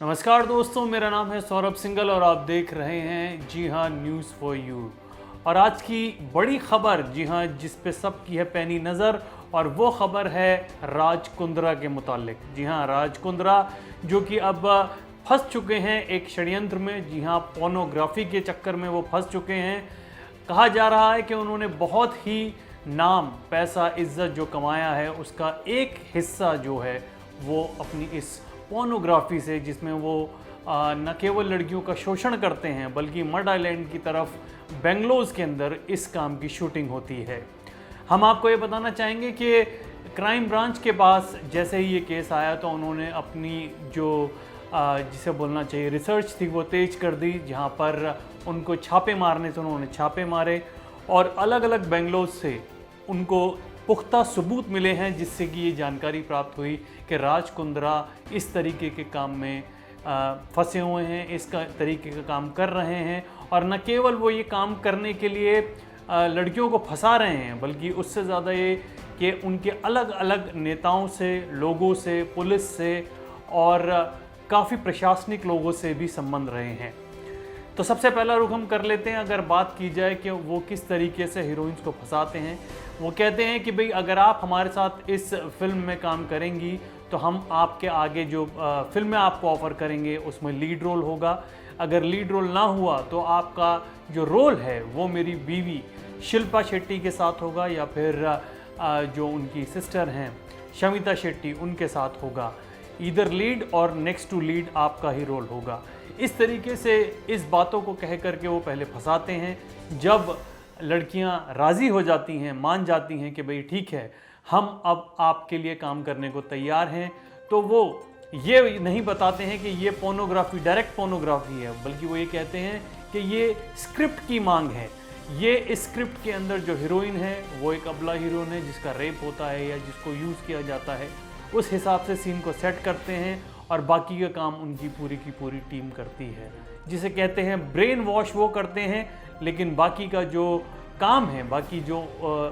नमस्कार दोस्तों, मेरा नाम है सौरभ सिंगल और आप देख रहे हैं जी हाँ न्यूज़ फॉर यू। और आज की बड़ी खबर, जी हाँ, जिस पे सबकी है पैनी नज़र, और वो खबर है राज कुंद्रा के मुतालिक। जी हाँ, राज कुंद्रा जो कि अब फंस चुके हैं एक षड्यंत्र में। जी हाँ, पोर्नोग्राफी के चक्कर में वो फंस चुके हैं। कहा जा रहा है कि उन्होंने बहुत ही नाम, पैसा, इज्जत जो कमाया है उसका एक हिस्सा जो है वो अपनी इस पोर्नोग्राफी से, जिसमें वो न केवल लड़कियों का शोषण करते हैं बल्कि मड आइलैंड की तरफ बेंगलोर के अंदर इस काम की शूटिंग होती है। हम आपको ये बताना चाहेंगे कि क्राइम ब्रांच के पास जैसे ही ये केस आया तो उन्होंने अपनी जो जिसे बोलना चाहिए रिसर्च थी वो तेज कर दी, जहाँ पर उनको छापे मारने से उन्होंने छापे मारे और अलग अलग बेंगलोर से उनको पुख्ता सबूत मिले हैं, जिससे कि ये जानकारी प्राप्त हुई कि राज कुंद्रा इस तरीके के काम में फंसे हुए हैं, इसका तरीके का काम कर रहे हैं। और न केवल वो ये काम करने के लिए लड़कियों को फंसा रहे हैं, बल्कि उससे ज़्यादा ये कि उनके अलग अलग नेताओं से, लोगों से, पुलिस से और काफ़ी प्रशासनिक लोगों से भी संबंध रहे हैं। तो सबसे पहला रुख हम कर लेते हैं, अगर बात की जाए कि वो किस तरीके से हीरोइंस को फंसाते हैं। वो कहते हैं कि भाई अगर आप हमारे साथ इस फिल्म में काम करेंगी तो हम आपके आगे जो फिल्में आपको ऑफ़र करेंगे उसमें लीड रोल होगा। अगर लीड रोल ना हुआ तो आपका जो रोल है वो मेरी बीवी शिल्पा शेट्टी के साथ होगा या फिर जो उनकी सिस्टर हैं शमिता शेट्टी उनके साथ होगा। ईदर लीड और नेक्स्ट टू लीड आपका ही रोल होगा। इस तरीके से इस बातों को कह करके वो पहले फंसाते हैं। जब लड़कियां राज़ी हो जाती हैं, मान जाती हैं कि भाई ठीक है, हम अब आपके लिए काम करने को तैयार हैं, तो वो ये नहीं बताते हैं कि ये पोर्नोग्राफी, डायरेक्ट पोर्नोग्राफी है, बल्कि वो ये कहते हैं कि ये स्क्रिप्ट की मांग है। ये इस स्क्रिप्ट के अंदर जो हीरोइन है वो एक अबला हीरोइन है जिसका रेप होता है या जिसको यूज़ किया जाता है, उस हिसाब से सीन को सेट करते हैं और बाकी का काम उनकी पूरी की पूरी टीम करती है, जिसे कहते हैं ब्रेन वॉश वो करते हैं। लेकिन बाकी का जो काम है, बाकी जो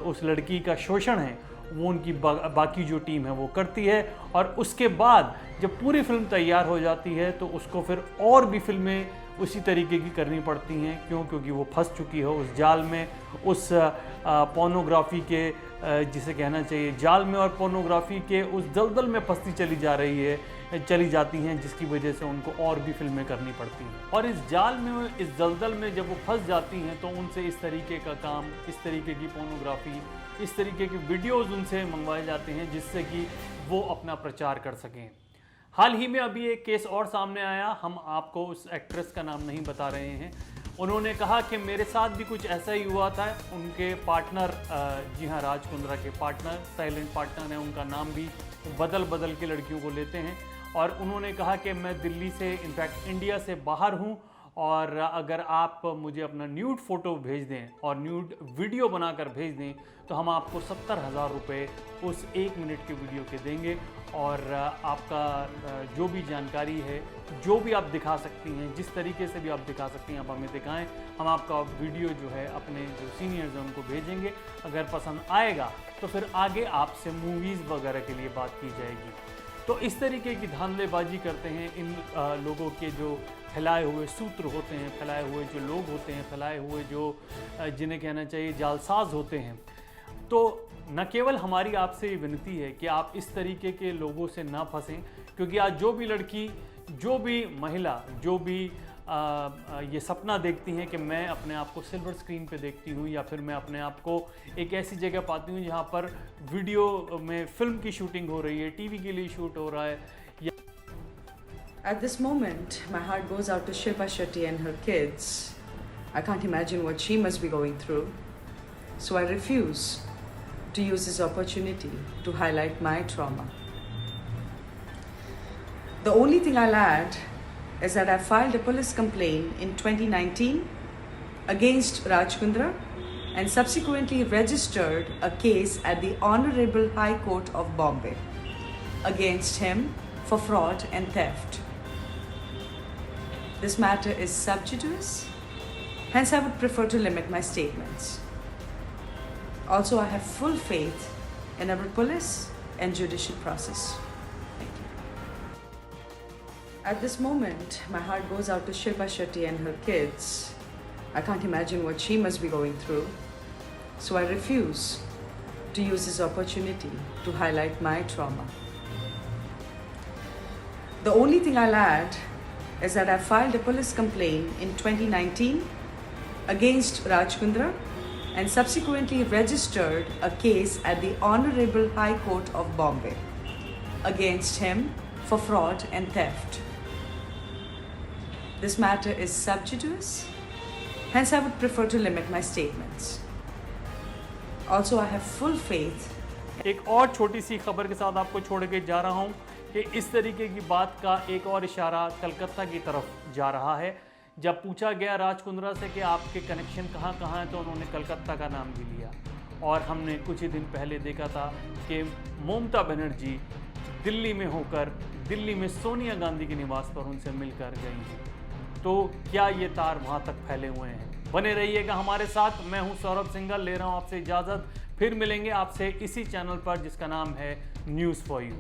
उस लड़की का शोषण है वो उनकी बाकी जो टीम है वो करती है। और उसके बाद जब पूरी फिल्म तैयार हो जाती है तो उसको फिर और भी फिल्में उसी तरीके की करनी पड़ती हैं। क्यों? क्योंकि वो फंस चुकी है उस जाल में, उस पोर्नोग्राफी के जिसे कहना चाहिए जाल में, और पोर्नोग्राफी के उस दलदल में फंसती चली जाती हैं, जिसकी वजह से उनको और भी फिल्में करनी पड़ती हैं। और इस जाल में, इस दलदल में जब वो फंस जाती हैं तो उनसे इस तरीके का काम, इस तरीके की पोर्नोग्राफी, इस तरीके की वीडियोज़ उनसे मंगवाए जाते हैं जिससे कि वो अपना प्रचार कर सकें। हाल ही में अभी एक केस और सामने आया, हम आपको उस एक्ट्रेस का नाम नहीं बता रहे हैं। उन्होंने कहा कि मेरे साथ भी कुछ ऐसा ही हुआ था। उनके पार्टनर, जी हाँ, राज कुंद्रा के पार्टनर, साइलेंट पार्टनर हैं, उनका नाम भी बदल के लड़कियों को लेते हैं। और उन्होंने कहा कि मैं दिल्ली से, इनफैक्ट इंडिया से बाहर हूँ, और अगर आप मुझे अपना न्यूड फ़ोटो भेज दें और न्यूड वीडियो बनाकर भेज दें तो हम आपको 70,000 रुपये उस 1 मिनट के वीडियो के देंगे। और आपका जो भी जानकारी है, जो भी आप दिखा सकती हैं, जिस तरीके से भी आप दिखा सकती हैं, आप हमें दिखाएं। हम आपका वीडियो जो है अपने जो सीनियर्स हैं उनको भेजेंगे। अगर पसंद आएगा तो फिर आगे आपसे मूवीज़ वगैरह के लिए बात की जाएगी। तो इस तरीके की धांधलेबाजी करते हैं इन लोगों के जो फैलाए हुए सूत्र होते हैं, फैलाए हुए जो लोग होते हैं, फैलाए हुए जो जिन्हें कहना चाहिए जालसाज होते हैं। तो न केवल हमारी आपसे ये विनती है कि आप इस तरीके के लोगों से ना फंसें, क्योंकि आज जो भी लड़की, जो भी महिला, जो भी ये सपना देखती हैं कि मैं अपने आप को सिल्वर स्क्रीन पे देखती हूँ या फिर मैं अपने आप को एक ऐसी जगह पाती हूँ जहाँ पर वीडियो में फिल्म की शूटिंग हो रही है, टीवी के लिए शूट हो रहा है। At this moment, my heart goes out to Shilpa Shetty and her kids. I can't imagine what she must be going through. So I refuse to use this opportunity to highlight my trauma. The only thing I'll add is that I filed a police complaint in 2019 against Raj Kundra and subsequently registered a case at the Honorable High Court of Bombay against him for fraud and theft. This matter is sub judice, hence I would prefer to limit my statements. Also, I have full faith in our police and judicial process. Thank you. At this moment, my heart goes out to Shilpa Shetty and her kids. I can't imagine what she must be going through. So I refuse to use this opportunity to highlight my trauma. The only thing I'll add is that I filed a police complaint in 2019 against Raj Kundra and subsequently registered a case at the Honorable High Court of Bombay against him for fraud and theft. This matter is sub judice, hence I would prefer to limit my statements. Also, I have full faith. एक और छोटी सी खबर के साथ आपको छोड़ के जा रहा हूं कि इस तरीके की बात का एक और इशारा कलकत्ता की तरफ जा रहा है। जब पूछा गया राज कुंद्रा से कि आपके कनेक्शन कहाँ कहाँ हैं, तो उन्होंने कलकत्ता का नाम भी लिया। और हमने कुछ ही दिन पहले देखा था कि ममता बनर्जी दिल्ली में होकर दिल्ली में सोनिया गांधी के निवास पर उनसे मिलकर गई हैं। तो क्या ये तार वहाँ तक फैले हुए हैं? बने रहिएगा हमारे साथ। मैं हूँ सौरभ सिंघल, ले रहा हूँ आपसे इजाज़त। फिर मिलेंगे आपसे इसी चैनल पर जिसका नाम है न्यूज़ फॉर यू।